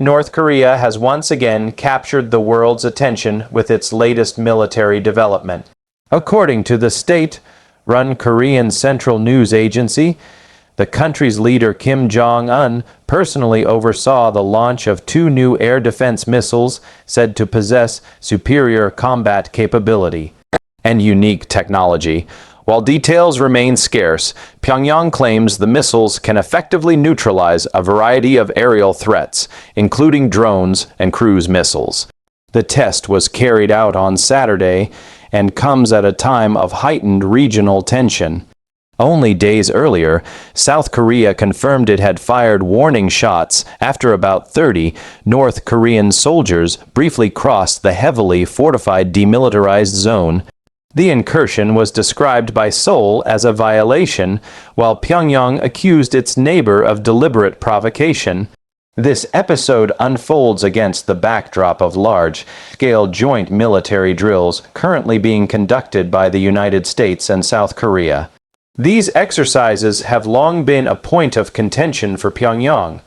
North Korea has once again captured the world's attention with its latest military development. According to the state-run Korean Central News Agency, the country's leader Kim Jong Un personally oversaw the launch of 2 new air defense missiles said to possess superior combat capability and unique technology. While details remain scarce, Pyongyang claims the missiles can effectively neutralize a variety of aerial threats, including drones and cruise missiles. The test was carried out on Saturday and comes at a time of heightened regional tension. Only days earlier, South Korea confirmed it had fired warning shots after about 30 North Korean soldiers briefly crossed the heavily fortified Demilitarised Zone. The incursion was described by Seoul as a violation, while Pyongyang accused its neighbor of deliberate provocation. This episode unfolds against the backdrop of large-scale joint military drills currently being conducted by the United States and South Korea. These exercises have long been a point of contention for Pyongyang,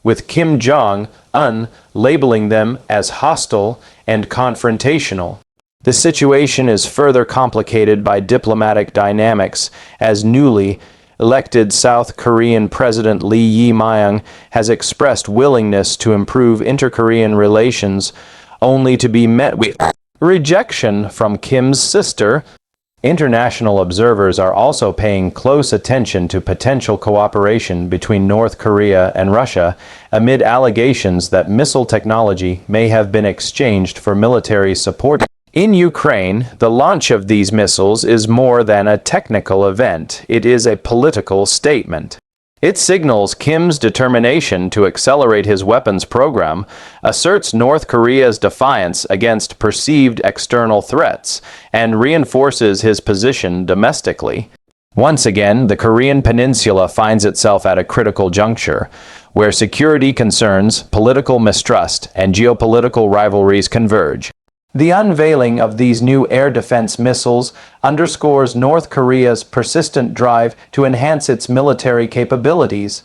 with Kim Jong Un labeling them as hostile and confrontational. The situation is further complicated by diplomatic dynamics, as newly elected South Korean President Lee Jae-myung has expressed willingness to improve inter-Korean relations, only to be met with rejection from Kim's sister. International observers are also paying close attention to potential cooperation between North Korea and Russia amid allegations that missile technology may have been exchanged for military support. In Ukraine, the launch of these missiles is more than a technical event. It is a political statement. It signals Kim's determination to accelerate his weapons program, asserts North Korea's defiance against perceived external threats, and reinforces his position domestically. Once again, the Korean peninsula finds itself at a critical juncture, where security concerns, political mistrust, and geopolitical rivalries converge. The unveiling of these new air defense missiles underscores North Korea's persistent drive to enhance its military capabilities.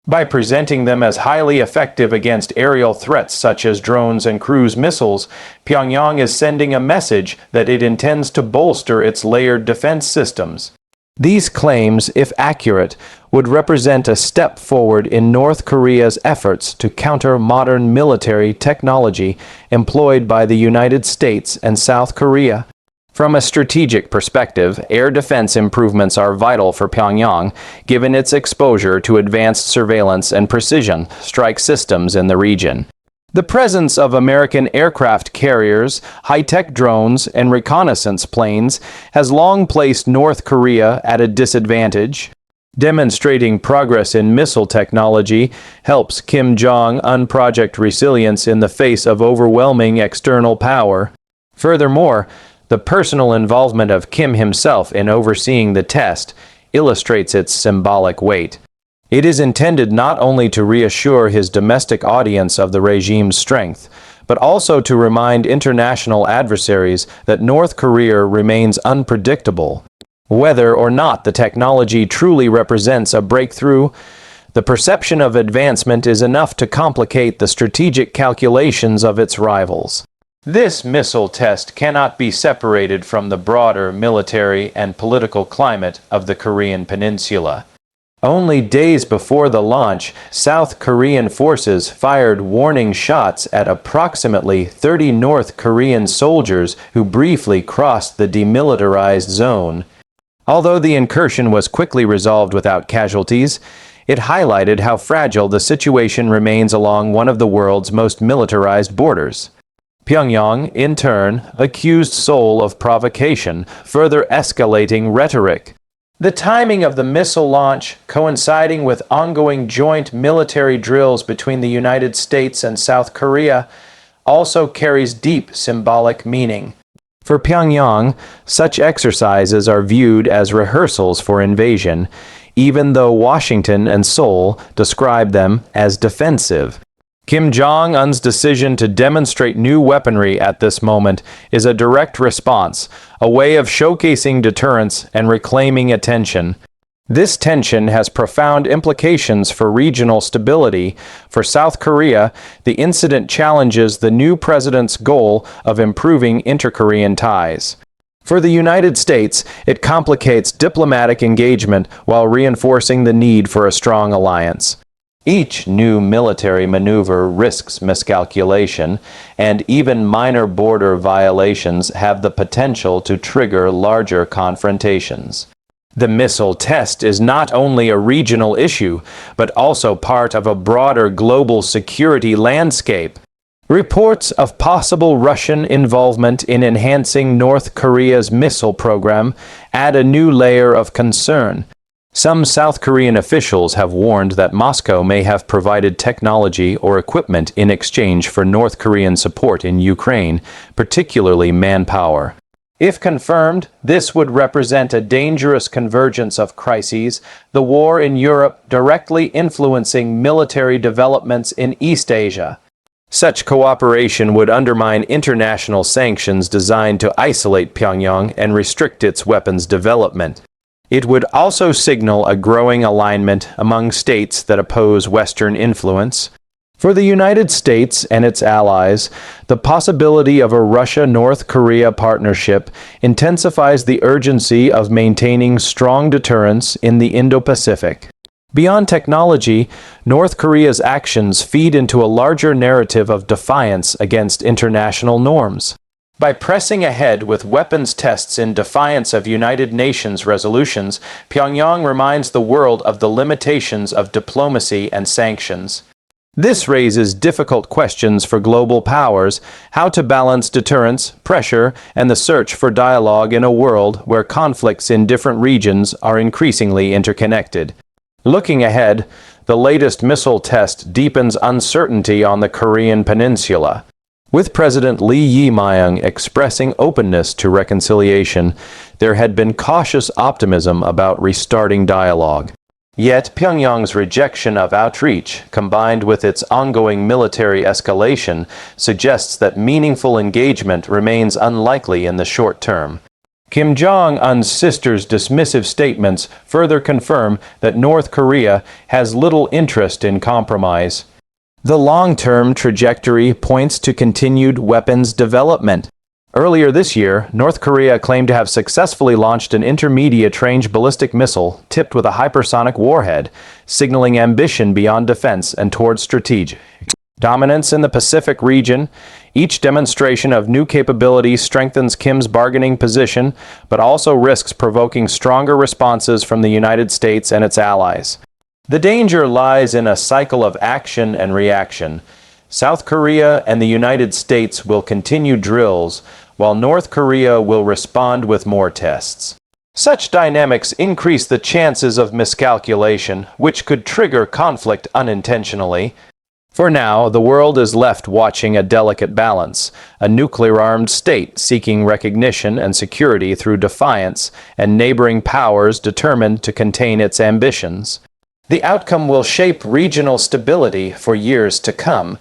By presenting them as highly effective against aerial threats such as drones and cruise missiles, Pyongyang is sending a message that it intends to bolster its layered defense systems. These claims, if accurate, would represent a step forward in North Korea's efforts to counter modern military technology employed by the United States and South Korea. From a strategic perspective, air defense improvements are vital for Pyongyang, given its exposure to advanced surveillance and precision strike systems in the region. The presence of American aircraft carriers, high-tech drones, and reconnaissance planes has long placed North Korea at a disadvantage. Demonstrating progress in missile technology helps Kim Jong Un project resilience in the face of overwhelming external power. Furthermore, the personal involvement of Kim himself in overseeing the test illustrates its symbolic weight. It is intended not only to reassure his domestic audience of the regime's strength, but also to remind international adversaries that North Korea remains unpredictable. Whether or not the technology truly represents a breakthrough, the perception of advancement is enough to complicate the strategic calculations of its rivals. This missile test cannot be separated from the broader military and political climate of the Korean peninsula. Only days before the launch, South Korean forces fired warning shots at approximately 30 North Korean soldiers who briefly crossed the demilitarized zone. Although the incursion was quickly resolved without casualties, it highlighted how fragile the situation remains along one of the world's most militarized borders. Pyongyang, in turn, accused Seoul of provocation, further escalating rhetoric. The timing of the missile launch, coinciding with ongoing joint military drills between the United States and South Korea, also carries deep symbolic meaning. For Pyongyang, such exercises are viewed as rehearsals for invasion, even though Washington and Seoul describe them as defensive. Kim Jong Un's decision to demonstrate new weaponry at this moment is a direct response, a way of showcasing deterrence and reclaiming attention. This tension has profound implications for regional stability. For South Korea, the incident challenges the new president's goal of improving inter-Korean ties. For the United States, it complicates diplomatic engagement while reinforcing the need for a strong alliance. Each new military maneuver risks miscalculation, and even minor border violations have the potential to trigger larger confrontations. The missile test is not only a regional issue, but also part of a broader global security landscape. Reports of possible Russian involvement in enhancing North Korea's missile program add a new layer of concern. Some South Korean officials have warned that Moscow may have provided technology or equipment in exchange for North Korean support in Ukraine, particularly manpower. If confirmed, this would represent a dangerous convergence of crises, the war in Europe directly influencing military developments in East Asia. Such cooperation would undermine international sanctions designed to isolate Pyongyang and restrict its weapons development. It would also signal a growing alignment among states that oppose Western influence. For the United States and its allies, the possibility of a Russia-North Korea partnership intensifies the urgency of maintaining strong deterrence in the Indo-Pacific. Beyond technology, North Korea's actions feed into a larger narrative of defiance against international norms. By pressing ahead with weapons tests in defiance of United Nations resolutions, Pyongyang reminds the world of the limitations of diplomacy and sanctions. This raises difficult questions for global powers: how to balance deterrence, pressure, and the search for dialogue in a world where conflicts in different regions are increasingly interconnected. Looking ahead, the latest missile test deepens uncertainty on the Korean peninsula. With President Lee Jae-myung expressing openness to reconciliation, there had been cautious optimism about restarting dialogue. Yet Pyongyang's rejection of outreach, combined with its ongoing military escalation, suggests that meaningful engagement remains unlikely in the short term. Kim Jong Un's sister's dismissive statements further confirm that North Korea has little interest in compromise. The long-term trajectory points to continued weapons development. Earlier this year, North Korea claimed to have successfully launched an intermediate-range ballistic missile tipped with a hypersonic warhead, signaling ambition beyond defense and towards strategic dominance in the Pacific region. Each demonstration of new capabilities strengthens Kim's bargaining position, but also risks provoking stronger responses from the United States and its allies. The danger lies in a cycle of action and reaction. South Korea and the United States will continue drills, while North Korea will respond with more tests. Such dynamics increase the chances of miscalculation, which could trigger conflict unintentionally. For now, the world is left watching a delicate balance: a nuclear-armed state seeking recognition and security through defiance, and neighboring powers determined to contain its ambitions. The outcome will shape regional stability for years to come.